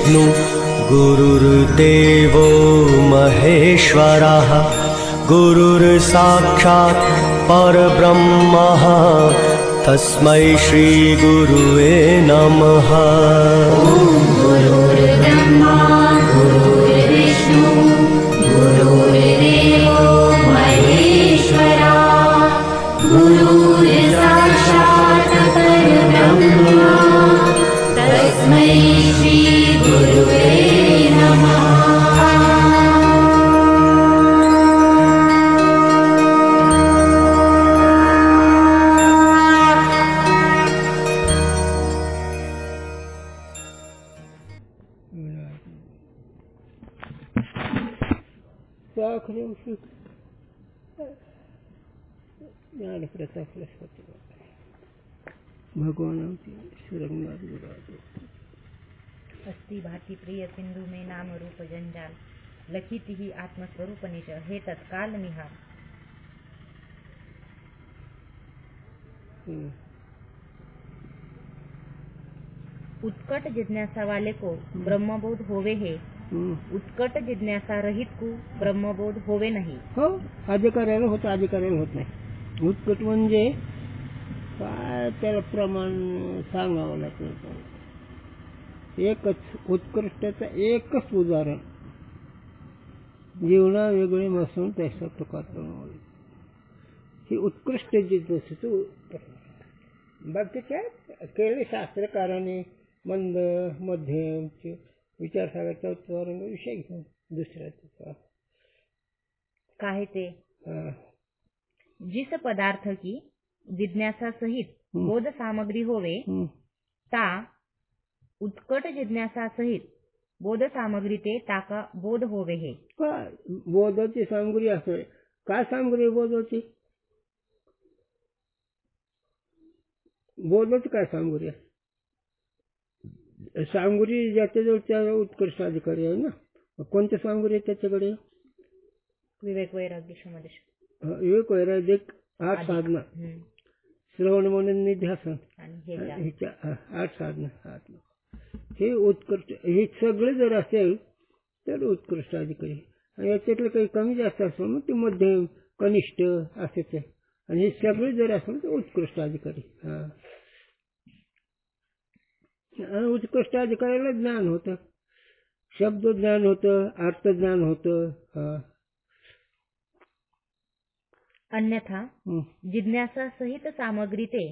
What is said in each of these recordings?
गुरुर्विष्णु गुरुर्देवो महेश्वरः गुरुर्साक्षात् परब्रह्मः तस्मै श्री गुरुवे नमः। गुरुर्ब्रह्मा गुरुर्विष्णु गुरुर्देवो महेश्वरा गुरुर्साक्षात् परब्रह्म तस्मै श्री गुरुवे नमः। भगवानांची सुरंगनाथ अस्ति भाति प्रिय सिंधु में नाम रूप जंजाल लखिति ही आत्मस्वरूप निज हे तत्काल निहार। उत्कट जिज्ञासा वाले को ब्रह्मबोध होवे है, उत्कट जिज्ञासा रहित को ब्रह्मबोध होवे नाही। हो आधी करायला होतं, आधी करायला होत नाही। उत्कट म्हणजे काय त्याला प्रमाण सांगावं लागतं। एकच उत्कृष्टाचं एकच उदाहरण जीवना वेगळे नसून त्याचा प्रकार बनवले ही उत्कृष्ट जिज्ञासा तू बाकी काय केले शास्त्रकाराने मंद मध्यम विचार सागरचा उत्तरांग विषय घेऊन दुसऱ्याचा काहे ते जिस पदार्थ की जिज्ञासा सहित बोध सामग्री होवे ता उत्कट जिज्ञासा सहित बोध सामग्री ते ताका बोध होवे हे। बोधाची सामग्री असते काय सामग्री बोधाची बोधाची काय सामग्री आहे सामग्री ज्याच्याजवळ त्या उत्कृष्ट अधिकारी आहे ना कोणत्या सामग्री आहे त्याच्याकडे विवेक वैराग्य समादेश विवेक वैराग्य 8 साधना श्रवण मनन निध्यासन आणि 8 साधना हे उत्कृष्ट हे सगळे जर असेल तर उत्कृष्ट अधिकारी आणि याच्यातलं काही कमी जास्त असेल मग ते मध्यम कनिष्ठ असेच आहे आणि हे सगळे जर असेल तर उत्कृष्ट अधिकारी उत्कृष्ट अधिकाऱ्याला ज्ञान होतं शब्द ज्ञान होतं अर्थ ज्ञान होतं अन्यथा जिज्ञासा सहित सामग्री ते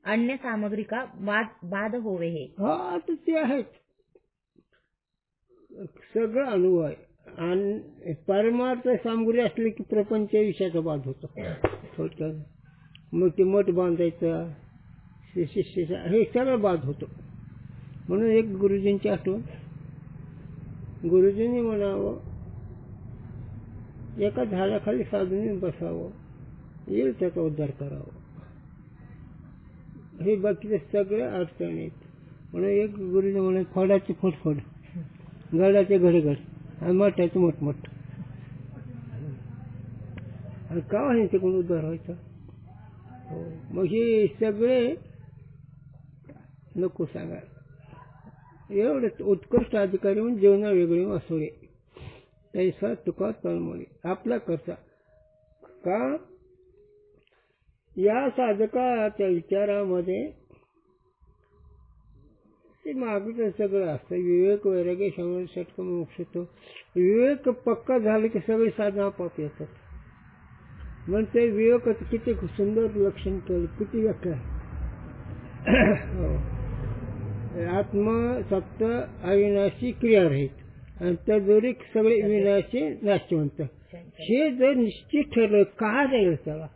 अन्य सामग्री का बाद होवे हे। हा तर ते आहेच सगळं अनुभव आहे आणि परमार्थ सामग्री असली की प्रपंच विषयाचा बाद होतो थोडक्यात मग ते मठ बांधायचं शिष्य हे सगळं बाद होतो म्हणून एक गुरुजींची आठवण गुरुजींनी म्हणावं एका झाडाखाली साधून बसावं येईल त्याचा उद्धार करावा हे बाकीचे सगळे अडचणी आहेत म्हणून एक गुरुजी म्हणे फडाचे फटफड गडाचे घडघड आणि मठाचे मोठमोठ आणि का आहे ते कोण उद्धार व्हायचा मग हे सगळे नको सांगायला एवढे उत्कृष्ट अधिकारी म्हणून जेवणा वेगळी असोरे तैसा तुका तळमळी आपला करता का या साधकाच्या विचारामध्ये ते मागचं सगळं असतं विवेक वैराग्य समाधी षटक मोक्ष विवेक पक्का झालं की सगळी साधना आपोआप येतात म्हणून ते विवेक किती सुंदर लक्षण केलं किती व्याख्या आत्मा सप्त अविनाशी क्रिया रहित आणि त्या जोडी सगळे विनाशी नाशवंत हे जर निश्चित ठरलं का जाईल त्याला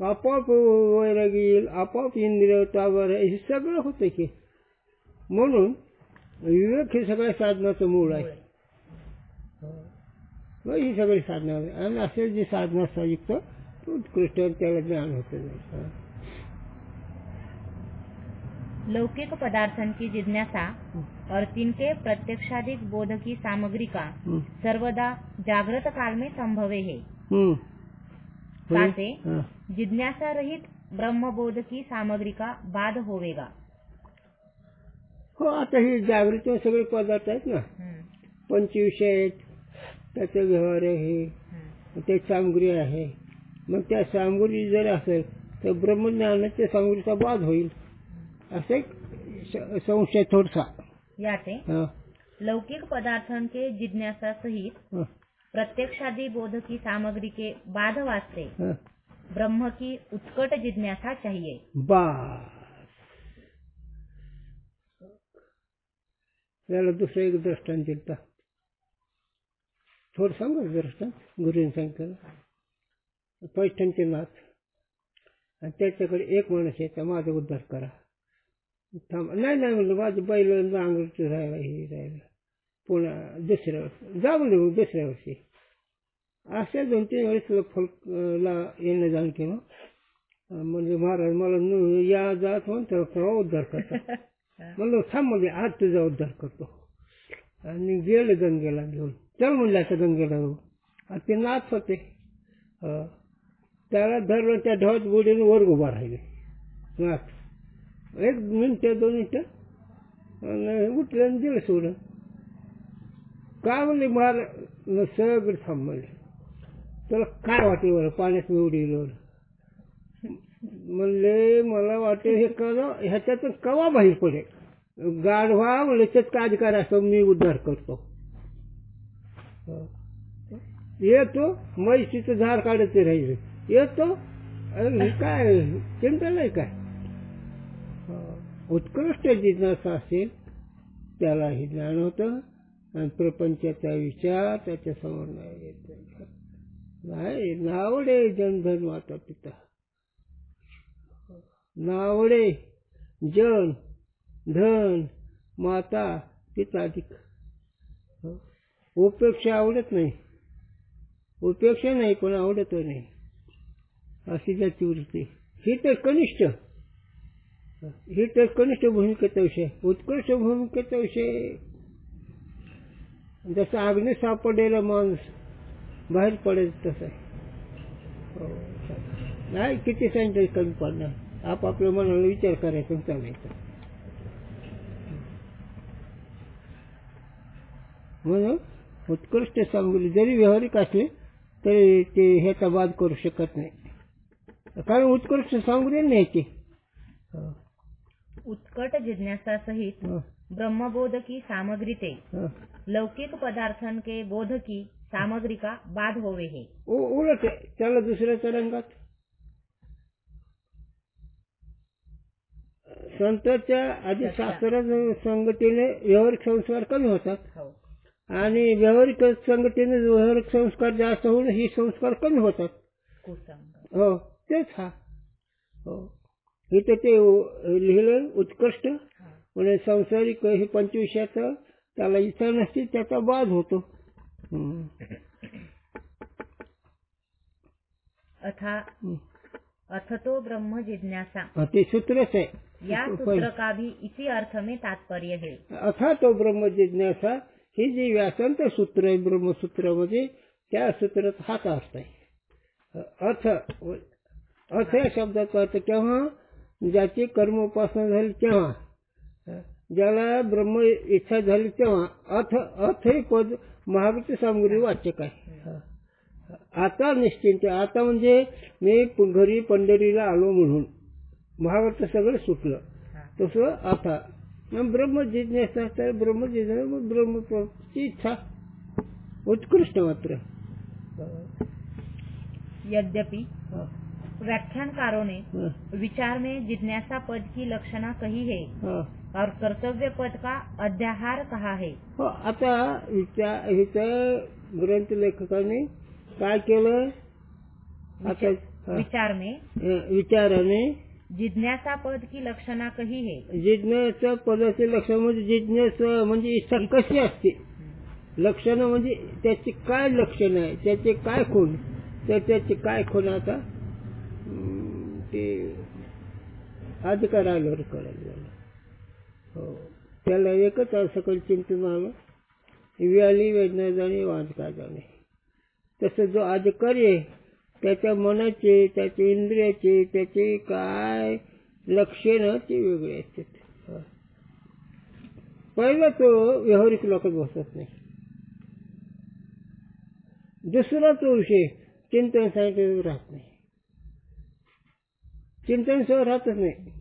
आपोआप वैराग्य येईल आपोआप इंद्रिय ताबा हे सगळं होतं की म्हणून विवेक हे सगळ्या साधनाचं मूळ आहे ही सगळी साधना आणि असे जे साधना युक्त उत्कृष्ट त्याला ज्ञान होतं लौकिक पदार्थों की जिज्ञासा और तिनके प्रत्यक्षाधिक बोध की सामग्री का सर्वदा जागृत काल में संभवे है। साथे जिज्ञासा रहित ब्रह्मबोध की सामग्री का बाद होवेगा। हो, आता हे जागृत सगळे पदार्थ आहेत ना, पंचविषय आहेत, त्याचा व्यवहार आहे, ते सामग्री आहे. मग त्या सामग्री जर असेल तर ब्रह्मज्ञानाच्या सामग्रीचा बाध होईल, असे संशय थोडसा. याते लौकिक पदार्थन के जिज्ञासा सहित प्रत्यक्षादि बोध की सामग्री के बाध वास्ते ब्रह्म की उत्कट जिज्ञासा चाहिए. बस. याला दुसरं एक दृष्टांत दिलता, थोडं सांगा दृष्टांत. गुरुने सांगितलं पैठणचे नाथ आणि त्याच्याकडे एक माणूस येतं, माझा उद्धार करा. थांब, नाही नाही म्हणलं, माझं बैल नांगरचं राहिला, हे राहिलं. पुन्हा दुसऱ्या वर्षी जा म्हणलं, दुसऱ्या वर्षी अशा 2-3 वेळेस फलला येणं जाण केलं. म्हणजे महाराज मला या जात म्हणतो केव्हा उद्धार करतो. म्हणलं थांब, म्हणजे आज तुझा उद्धार करतो. आणि गेले गंगेला घेऊन. चल म्हणलं आता गंगेला जाऊ. आणि ते नाथ होते, त्याला धरलं, त्या ढवात बुडीने वर उभा राहिले नाथ. 1 मिनिट 2 मिनिटं उठलं आणि दिलं सोडून. का म्हणले महाराज सगळं थांब म्हणले, तुला काय वाटेल बरं पाण्यात मी उडील. म्हणले मला वाटेल हे ह्याच्यातून कवा बाहेर पडेल. गाढवा म्हणले त्यात काय अधिकार असतो, मी उद्धार करतो. येतो म्हैशीचं झाड काढत राहिले, येतो काय चिंता नाही काय. उत्कृष्ट जिज्ञासा असेल त्यालाही ज्ञान होतं आणि प्रपंचाचा विचार त्याच्या समोर नाही येत. नाही नावडे जनधन माता पिता, नावडे जन धन माता पिता अधिक. उपेक्षा आवडत नाही, उपेक्षा नाही पण आवडत नाही, अशी त्याची वृत्ती. ही तर कनिष्ठ, ही तर कनिष्ठ भूमिकेचा विषय. उत्कृष्ट भूमिकेचा विषय जसं आग्नेय सापडलेला माणूस बाहेर पडेल तसं आहे. नाही किती सांगितलं कमी पडणार, आपापल्या मनाला विचार करायचा चालायचा. म्हणून उत्कृष्ट सामग्री जरी व्यावहारिक असले तरी ते ह्याचा वाद करू शकत नाही, कारण उत्कृष्ट सामग्री नाही ती. उत्कट जिज्ञासा सहित ब्रह्मबोध की सामग्री ते लौकिक पदार्थन के बोध की सामग्री का बाध होवे हे. उलट त्याला दुसऱ्याच्या रंगात संतांच्या आधी शास्त्रात संगतीने व्यावहारिक संस्कार कमी होतात आणि व्यावहारिक संगतीने व्यावहारिक संस्कार जास्त होऊन ही संस्कार कमी होतात. हो तेच हा. हो इथे ते लिहिलं उत्कृष्ट म्हणजे संसारिक हे पंचविषयाचं त्याला इच्छा नसते, त्याचा बाध होतो. अथतो ब्रह्म जिज्ञासा ते सूत्रच आहे. या सूत्र का भी इसी अर्थ में तात्पर्य है. अथा तो ब्रह्म जिज्ञासा ही जी व्यासांत सूत्र आहे ब्रह्मसूत्रामध्ये, त्या सूत्रात हाच अर्थ आहे. अर्थ या शब्दाचा अर्थ केव्हा, ज्याची कर्मोपासना झाली तेव्हा, ज्याला ब्रह्म इच्छा झाली तेव्हा. अर्थ हे पद महाभारत सामग्री वाचक आहे. आता निश्चिंत, आता म्हणजे मी घरी पंढरीला आलो म्हणून महाभारत सगळं सुटलं तसं. आता ब्रह्म जिज्ञासा तर ब्रह्म जिज्ञासा ब्रह्मची इच्छा उत्कृष्ट मात्र. यद्यपि व्याख्यानकारों ने विचार में जिज्ञासा पद की लक्षणा कही है और कर्तव्य पद का अध्याहार कहा है. आता ग्रंथ लेखकाने काय केलं, आता विचाराने जिज्ञासा पद की लक्षणा कही है. जिज्ञासा पदाचे लक्षण म्हणजे जिज्ञासा म्हणजे इच्छा कशी असते, लक्षण म्हणजे त्याची काय लक्षण आहे, त्याचे काय खूण, तर त्याचे काय खूण आता ते अधिकार आल्यावर कळायला. हो त्याला एकच सकल चिंतन आलं, व्याली वेदना जाणे वांचका जाणे. तसं जो अधिकारी आहे त्याच्या मनाचे, त्याचे इंद्रियाचे, त्याचे काय लक्षण ते वेगळे असतात. पहिला तो व्यावहारिक लोकात बसत नाही. दुसरा तो विषय चिंतन सांगितलं राहत नाही. चिंतन सह राहतच नाही.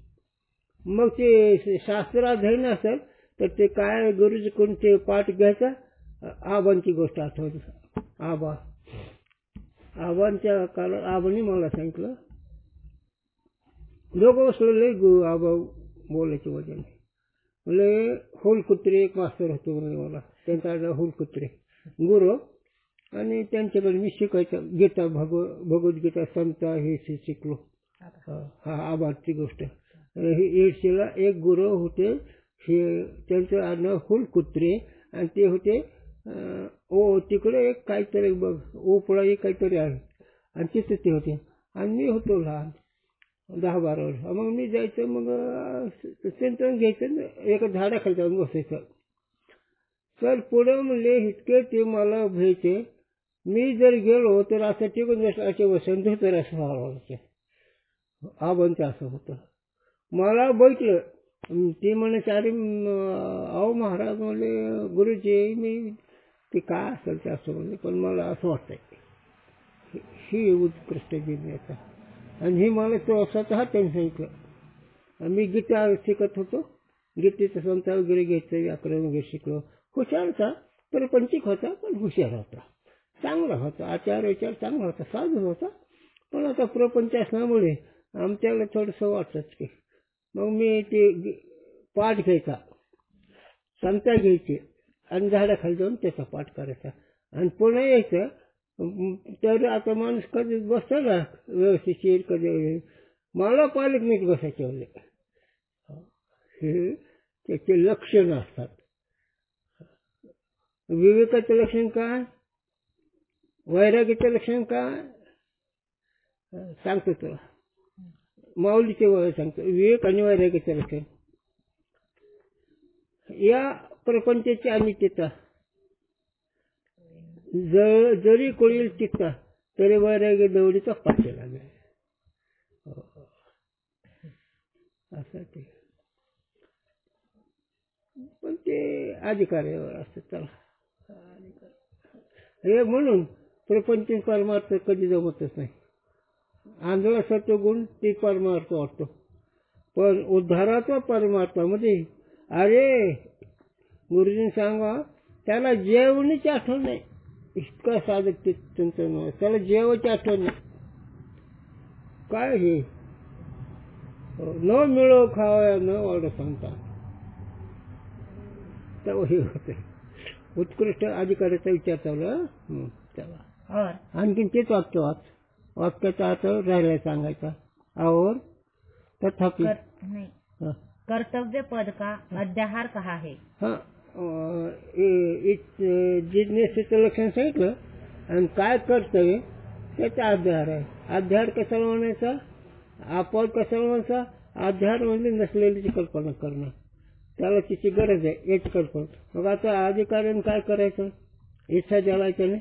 मग ते शास्त्राध्ययन असेल तर ते काय गुरुजी कोणते पाठ घ्यायचा. आबांची गोष्ट आठवली. आबांच्या काळात आबांनी मला सांगितलं, दोघं बसलेले आबा बोलायचे वजन म्हणजे हुलकुत्रे एक मास्तर होते म्हणजे मला त्यांचा हुलकुत्रे गुरु आणि त्यांच्याकडे मी शिकायचं गीता भगवद्गीता संता हे शिकलो. हा आबाची गोष्ट. एडशीला एक गुरु होते हे त्यांचं आडनाव हुलकुत्रे आणि ते होते तिकडे एक काहीतरी बघ ओपळा एक काहीतरी आहे आणि तिथे ते होते आणि मी होतो लहान 10-12 वर्ष. मग मी जायचं मग चिंतन घ्यायचं एका झाडाखाली जाऊन बसायचं. तर पुढे म्हणले इतके ते मला भ्यायचे. मी जर गेलो तर असं टिकून बसलं असे बसून धोतर असं व्हावं. आबांचं असं होतं. मला बैठलं. ती म्हणे सारी अहो महाराज म्हणले गुरुजी मी ते काय असेल ते असं म्हणले पण मला असं वाटतंय ही उत्कृष्ट जिज्ञासा. आणि ही मला तो स्वतः त्यांनी सांगितलं. मी गीता शिकत होतो. गीतेचं संत वगैरे घ्यायचं व्याकरण वगैरे शिकलो. हुशार होता प्रपंचिक होता पण हुशार होता. चांगला होता. आचार विचार चांगला होता. साधू होता. पण आता प्रपंच असल्यामुळे आमच्याला थोडंसं वाटतंच की मग मी ते पाठ घ्यायचा संता घ्यायचे आणि झाडाखाली जाऊन त्याचा पाठ करायचा आणि पुन्हा यायचं. तर आता माणूस कधी बसतो ना व्यवस्थित कधी मला पालक नीट बसायचे वगैरे हे त्याचे लक्षण असतात. विवेकाचं लक्षण काय वैराग्याचं लक्षण काय सांगतो तुला. माऊलीचे वय सांगतो. विवेक आणि वैराग्याचं लक्षण या प्रपंचाची अनित्यता जरी कोळी टिकता तरी वैराग्य दवडीचा पाठी लागेल असं ते. पण ते अधिकाऱ्यावर असतं. चला हे म्हणून प्रपंच परमार्थ कधी जमतच नाही. आंधळा सत्वगुण ते परमार्थ वाटतो. पण उद्धाराचा परमार्थामध्ये अरे गुरुजींनी सांगा त्याला जेवणीची आठवण नाही. इतका साधक ते चिंतन त्याला जेवायची आठवण नाही. काय हे न मिळो खावया न वाढ सांगता तेव्हा हे होते. उत्कृष्ट अधिकाऱ्याचा विचार चालू तेव्हा आणखीन तेच वाक्याचा अर्थ राहिला सांगायचा. और तथापि कर्तव्य पद का अध्याहार कहा है. जिज्ञासेचं लक्षण सांगितलं आणि काय कर्तव्य त्याचा अध्याहार आहे. अध्याहार कशाला म्हणायचा आपण कशाला म्हणायचा. अध्याहार म्हणजे नसलेली कल्पना करणं त्याला तिची गरज आहे याची कल्पना. मग आता अधिकाऱ्याने काय करायचं इच्छा जळायच्या नाही.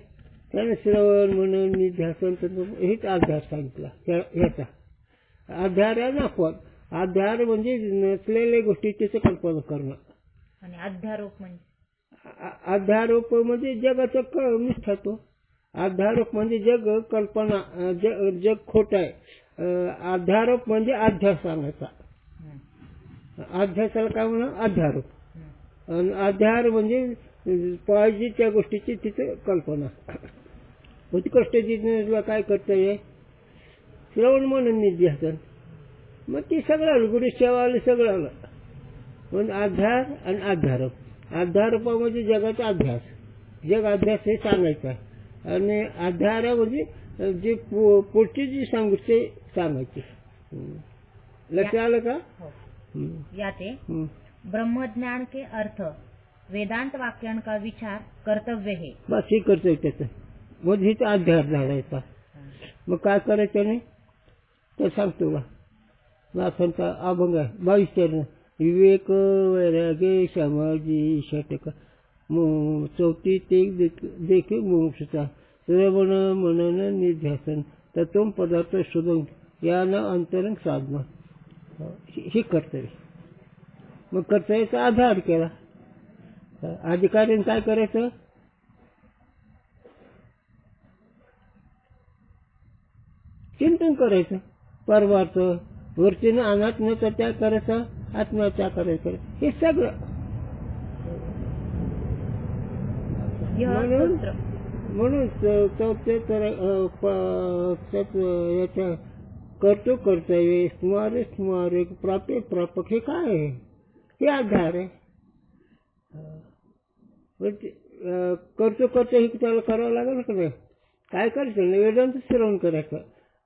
त्याने श्रवण मनन निध्यासन हेच अध्याहार सांगितला. ह्याचा अध्याहार आहे ना. आपण अध्याहार म्हणजे नसलेल्या गोष्टीची कल्पना करणं. आणि अध्यारोप म्हणजे जगाचा मिथ्या तो. अध्यारोप म्हणजे जग कल्पना जग खोट आहे. अध्यारोप म्हणजे अध्यास सांगायचा. अध्यासाला काय म्हणा अध्यारोप. आणि अध्याहार म्हणजे पाहिजे त्या गोष्टीची तिथे कल्पना. उत्कृष्ट जिज्ञासेला काय कर्तव्य श्रवण मनन निध्यासन. मग ती सगळं आलं गुरु सेवा आली सगळं आलं. पण अध्यास आणि अध्यारोप. अध्यारोपामध्ये जगाचा अध्यास जग अध्यास हे सांगायचा आणि अध्याहार म्हणजे जे पुढची जी सांगू ते सांगायचे. लक्ष आलं का. याते ब्रह्मज्ञान के अर्थ वेदांत वाक्यां का विचार कर्तव्य है. बस हे कर्तव्य त्याचं मग हिचा अध्याहार झालायचा. मग काय करायचं नाही तर सांगतो बा नाथांचा अभंग आहे 22 चरण. विवेक वैराग्य समाधी षटक 34 देखील मोक्षचा श्रवण मनन निध्यासन तत्व पदार्थ शोधून यानं अंतरंग साधना. हे कर्तव्य. मग कर्तव्याचा आधार केला अधिकाऱ्याने काय करायचं? चिंतन करायचं परवाचं, वरतीनं अनात्म्याचा त्याग करायचा, आत्म्याचा त्याग करायचा, हे सगळं. म्हणून याच्या कर्तो कर्तव्य, स्मारे स्मारक, प्राप्य प्रापक, हे काय आहे? हे आधार आहे. कर्तो कर्तव्य त्याला करावं लागेल का नाही? काय करायचं? वेदांत श्रवण करायचं.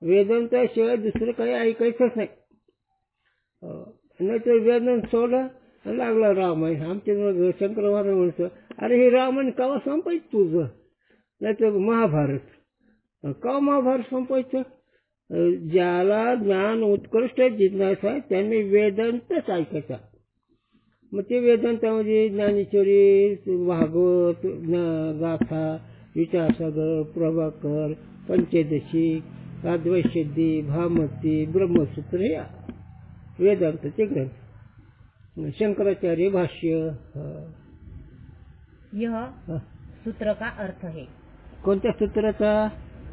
वेदांताशिवाय दुसरं काही ऐकायचंच नाही. नाहीतर वेदांत सोडा लागला रामायण. आमच्या शंकर महाराज म्हणतो, अरे हे रामायण केव्हा संपायचं तुझं? नाहीतर महाभारत केव्हा महाभारत संपायचं? ज्याला ज्ञान उत्कृष्ट जिज्ञासा आहे त्यांनी वेदांतच ऐकायचा. मग ते वेदांतामध्ये ज्ञानेश्वरी, भागवत, गाथा, विचारसागर, प्रभाकर, पंचदशी, अद्वैतसिद्धी, भामती, ब्रह्मसूत्र, हे वेदांताचे ग्रंथ. शंकराचार्य भाष्य. यह सूत्र का अर्थ है. कोणत्या सूत्राचा?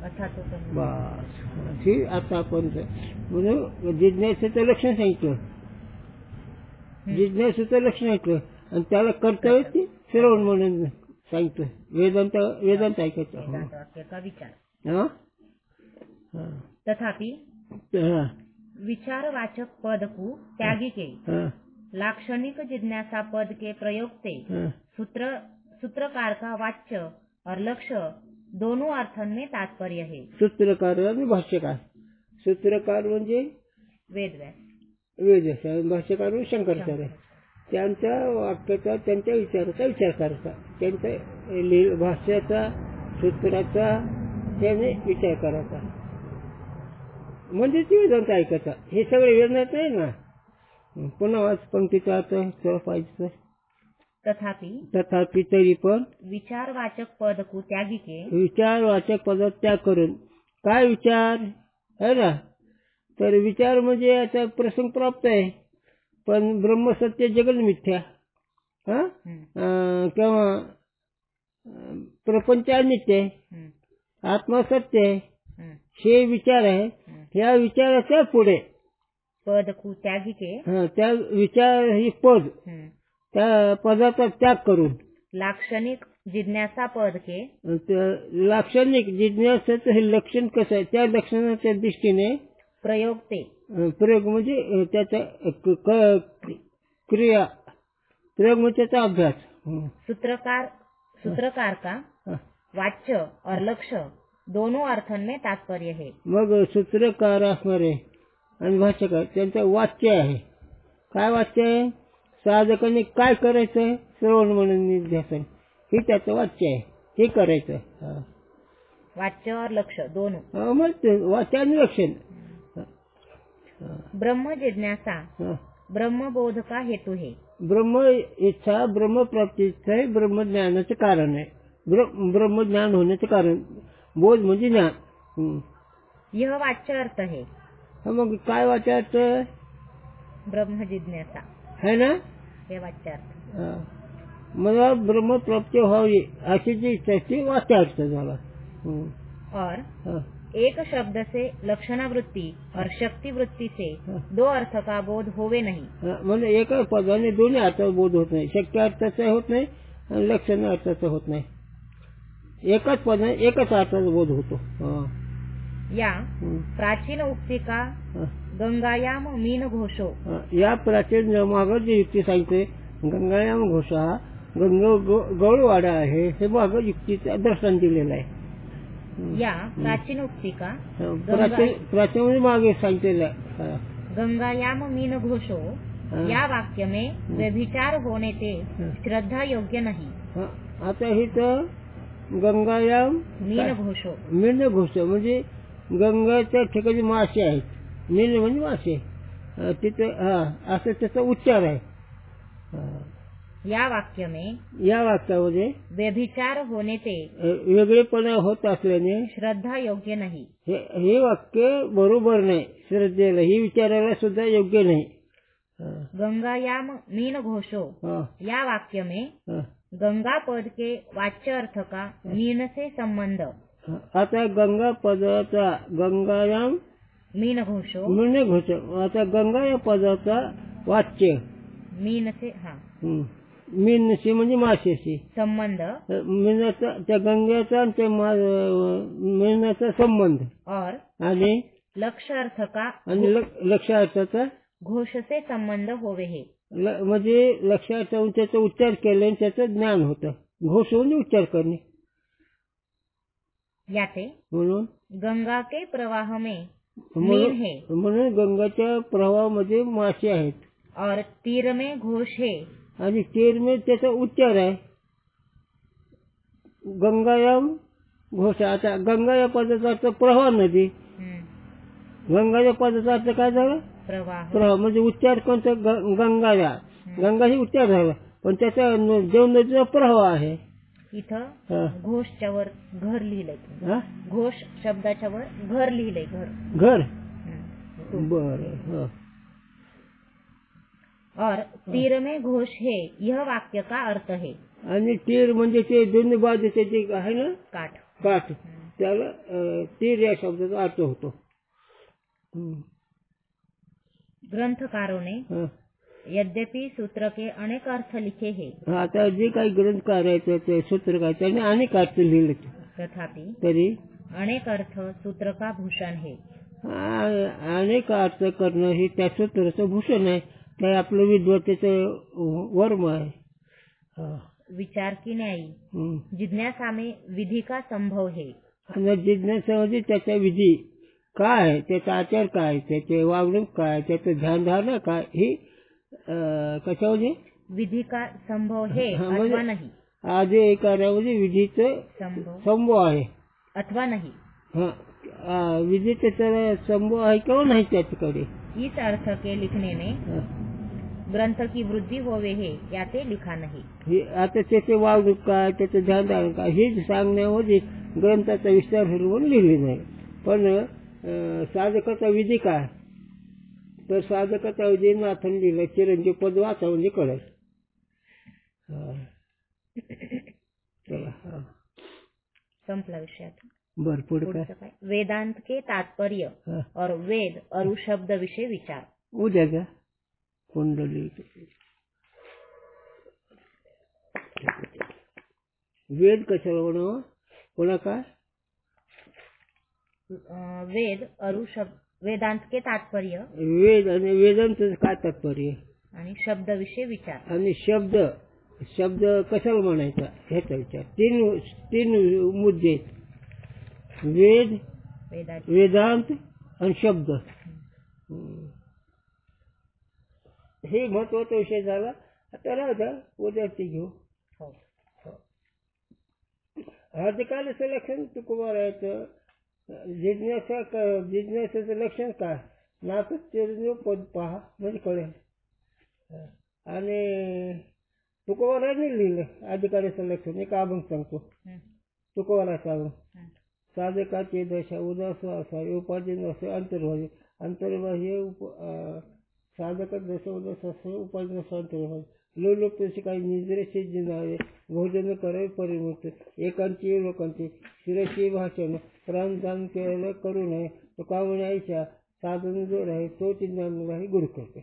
अर्थात बस ही आता आपण म्हणून जिज्ञासेचं लक्षण सांगितलं. जिज्ञासेचं लक्षण सांगितलं आणि त्याला कर्तव्य ते श्रवण म्हणून सांगितलं. वेदांत ऐकायचं. का विचार. तथापि विचारवाचक पद को त्यागी के लाक्षणिक जिज्ञासा पद के प्रयोग से सूत्रकार का वाच्य और लक्ष्य दोनों अर्थों में तात्पर्य है. सूत्रकार आणि भाष्यकार. सूत्रकार म्हणजे वेदव्यास, भाष्यकार शंकराचार्य. त्यांच्या वाक्याचा, त्यांच्या विचाराचा विचार करायचा, त्यांच्या भाष्याचा, सूत्राचा त्याने विचार करायचा, म्हणजे ते वेदांत ऐकायचा. हे सगळे वेदांत नाही ना. पुन्हा वाच पंक्तीचा अर्थ पाहिजे. तथापि तरी पण विचारवाचक पद को त्यागी के, विचारवाचक पद त्याग करून. काय विचार आहे ना? तर विचार म्हणजे याचा प्रसंग प्राप्त आहे, पण ब्रह्मसत्य जगत मिथ्या किंवा प्रपंच नित्य आहे, आत्मा सत्य आहे, हे विचार आहे. ह्या विचाराच्या पुढे पद को त्यागी के, त्या विचार ही पद, त्या पदाचा त्याग करून लाक्षणिक जिज्ञासा पद के, लाक्षणिक जिज्ञासाचं हे लक्षण कसं आहे, त्या लक्षणाच्या दृष्टीने प्रयोग ते, प्रयोग म्हणजे त्याचा क्रिया, प्रयोग म्हणजे त्याचा अभ्यास. सूत्रकार का वाच्य और लक्ष्य दोनों अर्थों में तात्पर्य है. मग सूत्रकार असणारे आणि भाष्यकार त्यांचं वाच्य आहे. काय वाच्य आहे? साधकाने काय करायचं? श्रवण म्हणून निध्यासन, हे त्याचं वाच्य आहे, हे करायचं. वाच्य और लक्ष्य दोनों. मग वाच्य आणि लक्षण. ब्रह्म जिज्ञासा ब्रह्मबोध का हेतु है. ब्रह्म इच्छा ब्रह्म प्राप्तीचं आहे, ब्रह्म ज्ञानाचं कारण आहे, ब्रह्म ज्ञान होण्याचं कारण. बोध म्हणजे ज्ञान. यह वाच्य अर्थ है. मग काय वाच्य अर्थ? ब्रह्म जिज्ञासा है ना, हे वाच्य अर्थ. मला ब्रह्म प्राप्ती व्हावी अशी जी इच्छा ती वाच्य अर्थ झाला. और एक शब्द से लक्षणावृत्ती और शक्ति वृत्ती से दो अर्थ का बोध होवे नहीं. म्हणजे एका पदाने दोन्ही अर्थाचा बोध होत नाही. शक्य अर्थाचा होत नाही आणि लक्षण अर्थाचा होत नाही. एकाच पदाने एकच अर्थाचा बोध होतो. या प्राचीन उक्ती का गंगायाम मीन घोषो. या प्राचीन मागं जी युक्ती सांगते, गंगायाम घोष हा गौळवाडा आहे, हे मागं युक्तीचा दर्शन दिलेलं आहे. या प्राचीन उक्ती का प्राचीन मागे सांगितलेलं गंगायाम मीन घोषो या वाक्य में व्यभिचार होने से श्रद्धा योग्य नहीं. आता ही तर गंगायाम मीन घोष म्हणजे गंगाच्या ठिकाणी मासे आहेत. मीन म्हणजे मासे, तिथे असं त्याचा उच्चार आहे. या वाक्य में, या वाक्यामध्ये व्यभिचार होने से वेगळेपणा होत असल्याने श्रद्धा योग्य नाही. हे वाक्य बरोबर नाही. श्रद्धेला ही विचारायला सुद्धा योग्य नाही. गंगायाम मीन घोषो या वाक्य में गंगा पद के वाच्य अर्थ का मीन से संबंध। आता गंगा पदाचा गंगायाम मीन घोषो मीन घोष, आता गंगा या पदाचा वाच्य मीन से मीनशी म्हणजे माशाशी संबंध मीनाचा त्या गंगेचा आणि त्या मीनाचा संबंध और आणि लक्ष्य अर्थ का आणि लक्षार्थाचा घोष से संबंध होवे हे। म्हणजे लक्षार्थ त्याचा उच्चार केल्याने त्याचं ज्ञान होतं. घोष म्हणजे उच्चार करणे. याते म्हणून गंगा के प्रवाह में मीन है म्हणून गंगाच्या प्रवाहामध्ये मासे आहेत और तीर में घोष है आणि तीर में त्याचा उच्चार आहे. गंगायाम घोष. आता गंगा या पदाचा अर्थ प्रवाह नदी. गंगा या पदाचा अर्थ काय झाला? प्रवाह म्हणजे उच्चार कोणता? गंगाया. गंगा ही उच्चार झाला पण त्याचा देव नदीचा प्रवाह आहे. इथं घोषच्या वर घर लिहिलंय. घोष शब्दाच्या वर घर लिहिलंय. घर बर. और तीर में घोष है यह वाक्य का अर्थ है. आणि तीर म्हणजे ते दोन्ही बाजूचे जे आहे ना काठ काठ त्याला तीर या शब्दाचा अर्थ होतो. ग्रंथकारों ने यद्यपि सूत्र के अनेक अर्थ लिखे हैं. आता जे काही ग्रंथकार आहेत ते सूत्रकार त्यांनी अनेक अर्थ लिहिले तथापि तरी अनेक अर्थ सूत्र का भूषण है. अनेक अर्थ करणं हे त्या सूत्राचं भूषण आहे. ते आपलं विद्वतेचं वर्म आहे. विचार की न्यायी जिज्ञासा में विधि का संभव है. आणि जिज्ञासा म्हणजे त्याचा विधी काय आहे, त्याचा आचार काय, त्याचे वागणूक काय, त्याचं ध्यानधारणा काय हे कशामध्ये विधी का संभव है अथवा नाही. आधी कार्यामध्ये विधीचं संभव आहे अथवा नाही. विधीचं त्याला संभव आहे किंवा नाही त्याच्याकडे. इस अर्थ के लिखने में ग्रंथ की वृद्धि होवे हे याते लिखा नाही. आता त्याचे वागणूक काय, त्याचं ध्यानधारणा काय हे सांगण्यामध्ये ग्रंथाचा विस्तार म्हणून लिहिले नाही. पण साधकाचा विधी काय तर साधकाचा विधी नाथन लिहिला. चिरंजीव पद वाचा म्हणजे कळेल. संपला विषयात. बर पुढे काय? वेदांत के तात्पर्य और वेद अरु शब्द विषय विचार. उद्या का कुंडली वेद कशाला म्हणावं पुन्हा काय? वेद अरु शब्द वेदांत के तात्पर्य वेद आणि वेदांतचं काय तात्पर्य आणि शब्द विषय विचार. आणि शब्द शब्द कशाला म्हणायचा ह्याचा विचार. तीन मुद्दे वेद वेदांत आणि शब्द. हे महत्वाचा विषय झाला. आता राहू द्या उद्याची घेऊ. अधिकाराचं लक्षण तुकोबारायचं. जिज्ञासाचं लक्षण काय? नाथच पद पहा म्हणजे कळेल. आणि तुकोबाराने लिहिलं अधिकाराचं लक्षण. एक अभंग सांगतो तुकोबाराचा अभंग. साधकाचे दशा उदास असावे उपाधी नसे अंतर्भावी. अंतर्बाह्य साधक दशा उदास असावे उपाधी नसे अंतर्भावी. लोक तसे काही निद्रेचे जिनावे भोजन करावे परिमुक्त. एकांची लोकांची शिरशी भाषण प्राणदान केलेलं करू नये. तो कामण्याच्या साधन जो राहील तो चिंतन राही गुरु करते.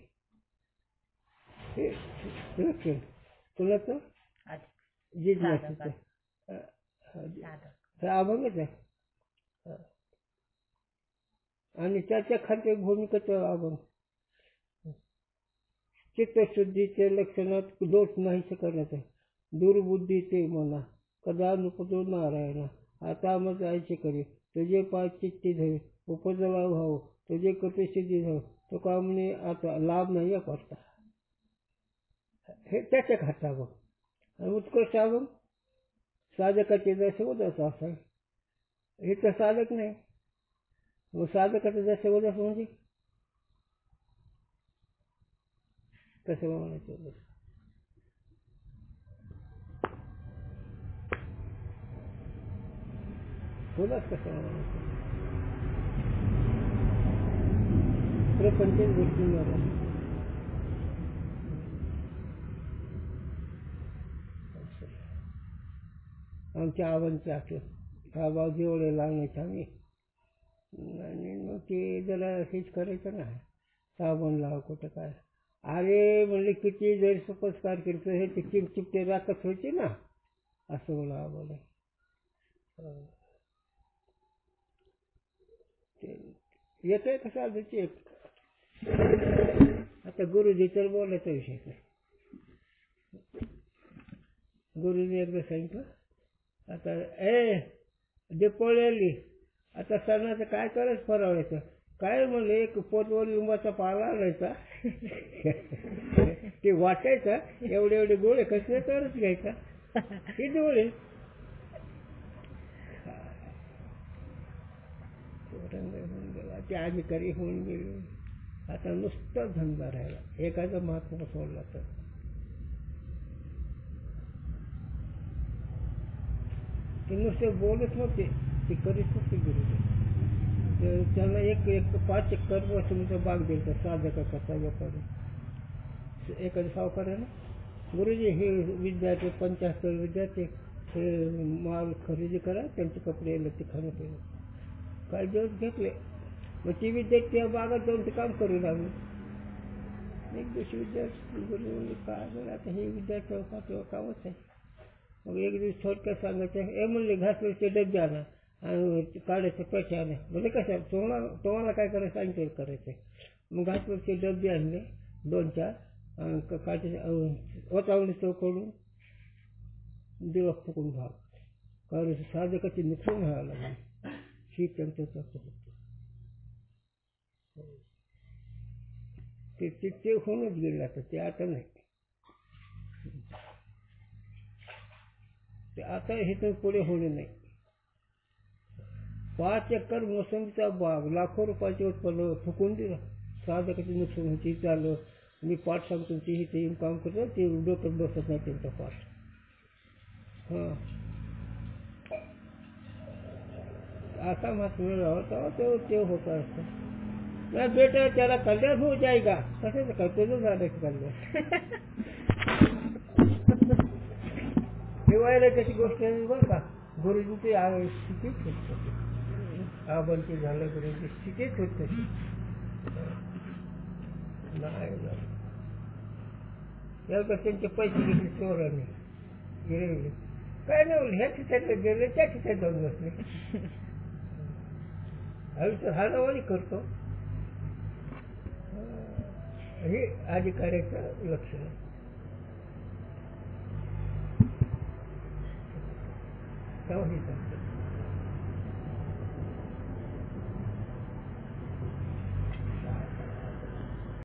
कुणाचं जिज्ञासाचं हे अभंगच आहे. आणि त्याच्या खाली भूमिकेचं अभंग. चित्तशुद्धीचे लक्षणात दोष नाहीसे करण्यात आहे. दुर्बुद्धीचे मना कदा नुपतो नारायणा. आता मग आयचे करे तुझे पाय चित्ती धरे. उपजला भाव तुझे कपे सिद्धी धर. तो कामने आता लाभ नाही करता. हे त्याच्या खाता बघ. आणि उत्कृष्ट अभंग साधकाचे जसे उदास असावे. हे तर साधक नाही. मग साधकाचे जसे उदास म्हणजे कसं म्हणायचं? उदास कसं म्हणायचं? प्रपंच गोष्टी आमच्या आबांचे असलं आबा जेवढे लागण्याचे आम्ही आणि मग ते जरा हेच करायचं ना साबण लाव कुठं काय अरे म्हणले किती जरी सुपस्कार करतो हे ते चिपचिपटे राखत व्हायचे ना असं मला आबाला येतंय कसं आजची एक आता गुरुजी तर बोलायचा विषय नाही गुरुजी एकदा सांगितलं आता दीपावली आली आता सणाचं काय करायचं फराळायचं काय म्हणलं एक पोटवर लिंबाचा पाला आणायचा ते वाटायचा एवढे एवढे गोळे कसले तरच घ्यायचा ते डोळे ते अधिकारी होऊन गेले आता नुसतं धंदा राहिला एखादा महात्मा सोडला तर ते नुसते बोलत नव्हते ते करीत नव्हते गुरुजी त्यांना एक 5 एकर वसुलीचा बाग द्यायचा साधका कसा व्यापारी एखाद्या सावकाराने गुरुजी हे विद्यार्थी 75 विद्यार्थी हे माल खरेदी करा त्यांचे कपडे लत्ती खाणं पिणं काही दिवस घेतले मग ती विद्यार्थी त्या बागात जाऊन ते काम करू लागले एक दिवशी विद्यार्थी गुरु काय बरं आता हे विद्यार्थी किंवा कामच आहे मग एक दिवस थोडक्यात सांगायचं म्हणले घासलेचे डबे आणा आणि काढायचे पैसे आणा म्हणजे कसं तुम्हाला काय करायचं सांगितलं करायचं मग घासलेचे डबे आणले 2-4 काढायचे ओतावणी चौकडून दिवस फुकून भाग कारण साधकाचे नुकसान व्हायला लागले ही त्यांचं होतं ते होऊनच गेलं आता ते आता नाही ते आता हे तर पुढे होणे नाही 5 एकर मोसंबीचा बाग लाखो रुपयाचे उत्पन्न फुकून दिलं साधकाचे नुकसान होती चाललं मी पाठ सांगतो ते येऊन काम करतो ते डोक्यात बसत नाही त्यांचा पाठ हां आता महात्मा होता ते होता असतं मैं बेटा त्याला कल्याण हो जाएगा कसं काय तुझं झालं कल्याण ठेवायला त्याची गोष्ट बरं का गुरुजींची स्थितीच होत आबांची झालं गुरुजी स्थितीच होत तशी नाही एवढं त्यांचे पैसे घेतले चोराने गिरवले काय नाही बोल ह्या ठिकाणी गेले त्या ठिकाणी जाऊन बसले आयुष्य हाणावाणी करतो हे अधिकाऱ्याचं लक्षण आहे तेव्हा हे सांगतो